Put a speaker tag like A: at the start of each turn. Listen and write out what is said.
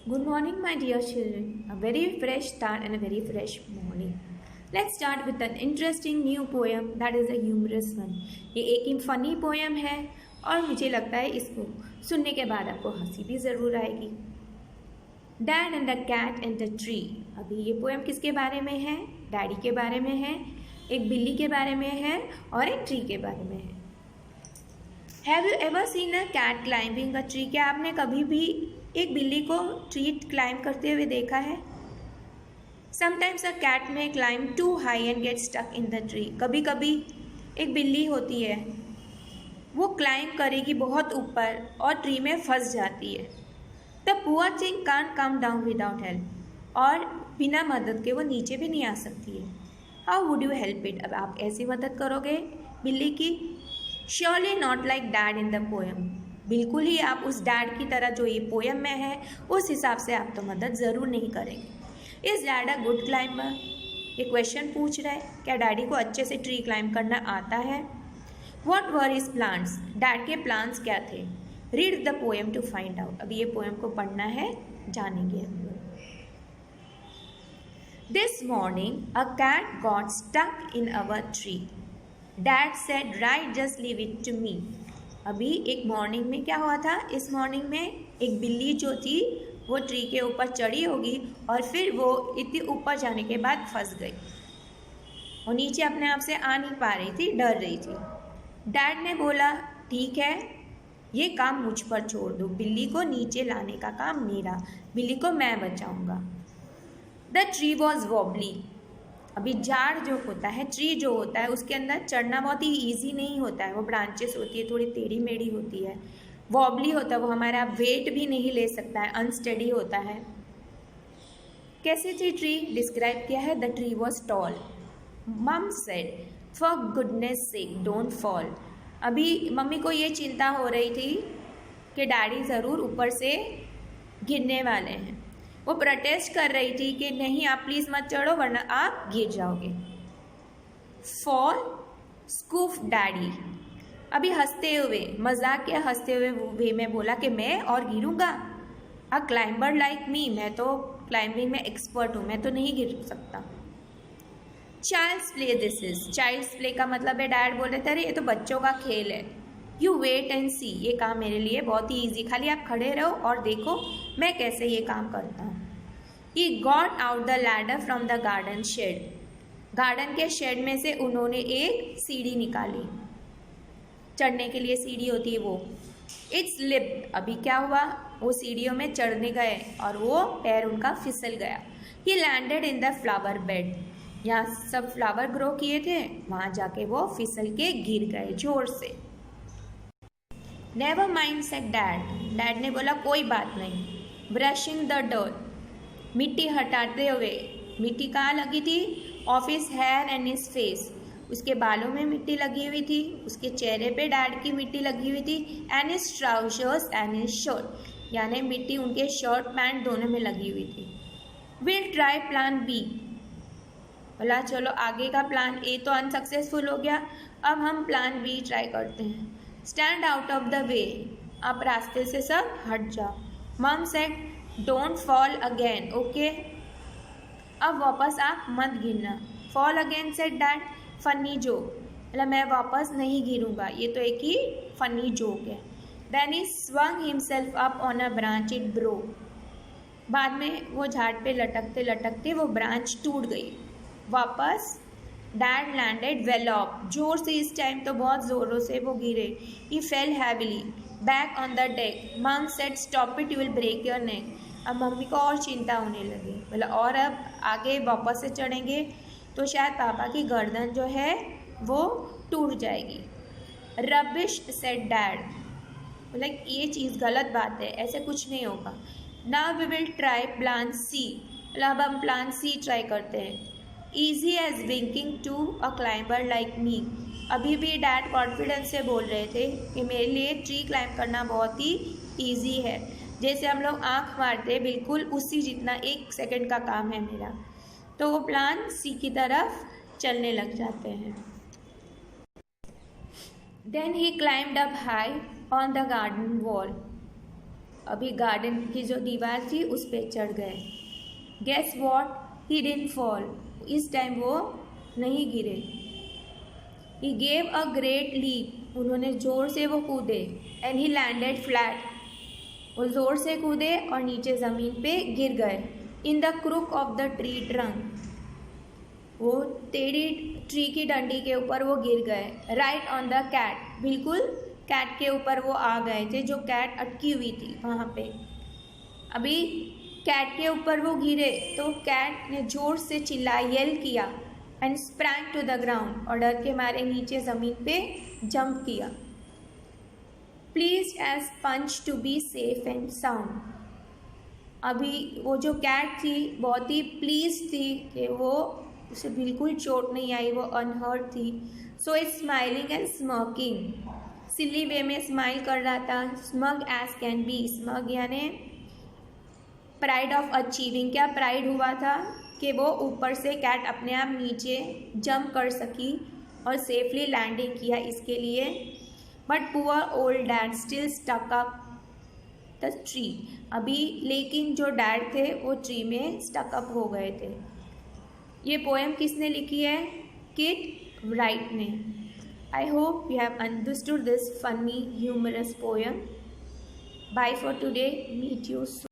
A: Good morning, my dear children. A very fresh start and a very fresh morning. Let's start with an interesting new poem that is a humorous one. ये एक funny poem है और मुझे लगता है इसको सुनने के बाद आपको हंसी भी ज़रूर आएगी. Dad and the cat and the tree. अभी ये पोएम किसके बारे में है? डैडी के बारे में है, एक बिल्ली के बारे में है और एक ट्री के बारे में है. Have you ever seen a cat climbing a tree? क्या आपने कभी भी एक बिल्ली को ट्री क्लाइंब करते हुए देखा है? Sometimes a cat may climb too high and get stuck in the tree. कभी कभी एक बिल्ली होती है, वो क्लाइंब करेगी बहुत ऊपर और ट्री में फंस जाती है. The poor thing can't come down without help. और बिना मदद के वो नीचे भी नहीं आ सकती है. How would you help it? अब आप ऐसी मदद करोगे बिल्ली की? Surely not like dad in the poem. बिल्कुल ही आप उस डैड की तरह जो ये पोएम में है उस हिसाब से आप तो मदद ज़रूर नहीं करेंगे. Is dad a good climber? ये क्वेश्चन पूछ रहा है, क्या डैडी को अच्छे से ट्री क्लाइंब करना आता है? What were his plans? Dad के प्लान्स क्या थे? Read the poem to find out. अभी ये पोएम को पढ़ना है, जानेंगे हम लोग. This morning a cat got stuck in our tree. Dad said right just leave it to me. अभी एक मॉर्निंग में क्या हुआ था? इस मॉर्निंग में एक बिल्ली जो थी वो ट्री के ऊपर चढ़ी होगी और फिर वो इतनी ऊपर जाने के बाद फंस गई और नीचे अपने आप से आ नहीं पा रही थी, डर रही थी. डैड ने बोला ठीक है, ये काम मुझ पर छोड़ दो, बिल्ली को नीचे लाने का काम मेरा, बिल्ली को मैं बचाऊंगा. The tree was wobbly. अभी झाड़ जो होता है, ट्री जो होता है, उसके अंदर चढ़ना बहुत ही ईजी नहीं होता है. वो ब्रांचेस होती है, थोड़ी टेढ़ी मेढ़ी होती है, वॉबली होता है, वो हमारा वेट भी नहीं ले सकता है, अनस्टेडी होता है. कैसे थी ट्री? डिस्क्राइब किया है, द ट्री वॉज टॉल. मम said for goodness sec don't fall. अभी मम्मी को ये चिंता हो रही थी कि डैडी ज़रूर ऊपर से गिरने वाले हैं. वो प्रोटेस्ट कर रही थी कि नहीं आप प्लीज़ मत चढ़ो वरना आप गिर जाओगे. फॉल स्कूफ डैडी. अभी हंसते हुए, मजाक या हंसते हुए वे में बोला कि मैं और गिरूंगा. अ क्लाइंबर लाइक मी, मैं तो क्लाइंबिंग में एक्सपर्ट हूँ, मैं तो नहीं गिर सकता. Child's play this is. Child's play का मतलब है, डैड बोल रहे थे अरे ये तो बच्चों का खेल है. यू वेट एंड सी. ये काम मेरे लिए बहुत ही ईजी, खाली आप खड़े रहो और देखो मैं कैसे ये काम करता हूँ. He got out the ladder from the garden shed. Garden के शेड में से उन्होंने एक सीढ़ी निकाली, चढ़ने के लिए सीढ़ी होती है वो. It's slip. अभी क्या हुआ? वो सीढ़ियों में चढ़ने गए और वो पैर उनका फिसल गया. ही landed in the flower bed. यहाँ सब फ्लावर ग्रो किए थे, वहाँ जाके वो फिसल के गिर गए जोर से. Never mind said dad. Dad ने बोला कोई बात नहीं. Brushing the dirt. मिट्टी हटाते हुए. मिट्टी कहाँ लगी थी? Off his hair and his face. उसके बालों में मिट्टी लगी हुई थी, उसके चेहरे पे डैड की मिट्टी लगी हुई थी. And his trousers and his shirt, यानी मिट्टी उनके शर्ट पैंट दोनों में लगी हुई थी. Will try plan B. बोला चलो आगे का प्लान ए तो अनसक्सेसफुल हो गया, अब हम प्लान बी ट्राई करते हैं. Stand out of the way. आप रास्ते से सब हट जाओ. Mum said don't fall again. Okay, अब वापस आप मत गिरना. Fall again said dad. Funny joke. मतलब मैं वापस नहीं गिरूंगा, ये तो एक ही फनी जोक है. Then he swung himself up on a branch. It broke. बाद में वो झाड़ पे लटकते लटकते वो ब्रांच टूट गई. वापस डैड लैंडेड वेल ऑफ. जोर से, इस टाइम तो बहुत ज़ोरों से वो गिरे. He fell heavily back on the deck. Mum said stop it, you will break your neck. अब मम्मी को और चिंता होने लगी. बोला और अब आगे वापस से चढ़ेंगे तो शायद पापा की गर्दन जो है वो टूट जाएगी. Rubbish said dad. बोला ये चीज़ गलत बात है, ऐसे कुछ नहीं होगा. Now we will try plan C. अब हम प्लान सी ट्राई करते हैं. Easy as winking to a climber like me. अभी भी डैड कॉन्फिडेंस से बोल रहे थे कि मेरे लिए ट्री क्लाइंब करना बहुत ही ईजी है. जैसे हम लोग आँख मारते हैं, बिल्कुल उसी जितना 1 सेकंड का काम है मेरा. तो वो प्लान सी की तरफ चलने लग जाते हैं. Then he climbed up high on the garden wall. अभी गार्डन की जो दीवार थी उस पर चढ़ गए। Guess what, he didn't fall, इस टाइम वो नहीं गिरे। He gave a great leap, उन्होंने ज़ोर से वो कूदे। एंड ही लैंडेड फ्लैट, वो ज़ोर से कूदे और नीचे ज़मीन पे गिर गए। In the crook of the tree trunk, वो टेढ़ी ट्री की डंडी के ऊपर वो गिर गए। राइट ऑन द कैट, बिल्कुल कैट के ऊपर वो आ गए थे, जो कैट अटकी हुई थी वहाँ पे। अभी कैट के ऊपर वो गिरे तो कैट ने ज़ोर से चिल्लाया, येल किया। And sprang to the ground, और डर के मारे नीचे ज़मीन पे जंप किया। Pleased as punch to be safe and sound, अभी वो जो कैट थी बहुत ही प्लीज थी कि वो उसे बिल्कुल चोट नहीं आई, वो अनहर्ट थी। So is smiling and smirking, silly way में स्माइल कर रहा था। Smug as can be, smug यानी प्राइड ऑफ अचीविंग, क्या प्राइड हुआ था कि वो ऊपर से कैट अपने आप नीचे जंप कर सकी और सेफली लैंडिंग किया इसके लिए। But poor old dad still stuck up the tree, अभी लेकिन जो डैड थे वो ट्री में स्टक अप हो गए थे। ये पोएम किसने लिखी है? किट राइट ने। I hope you have understood this funny humorous poem. Bye for today, meet you soon.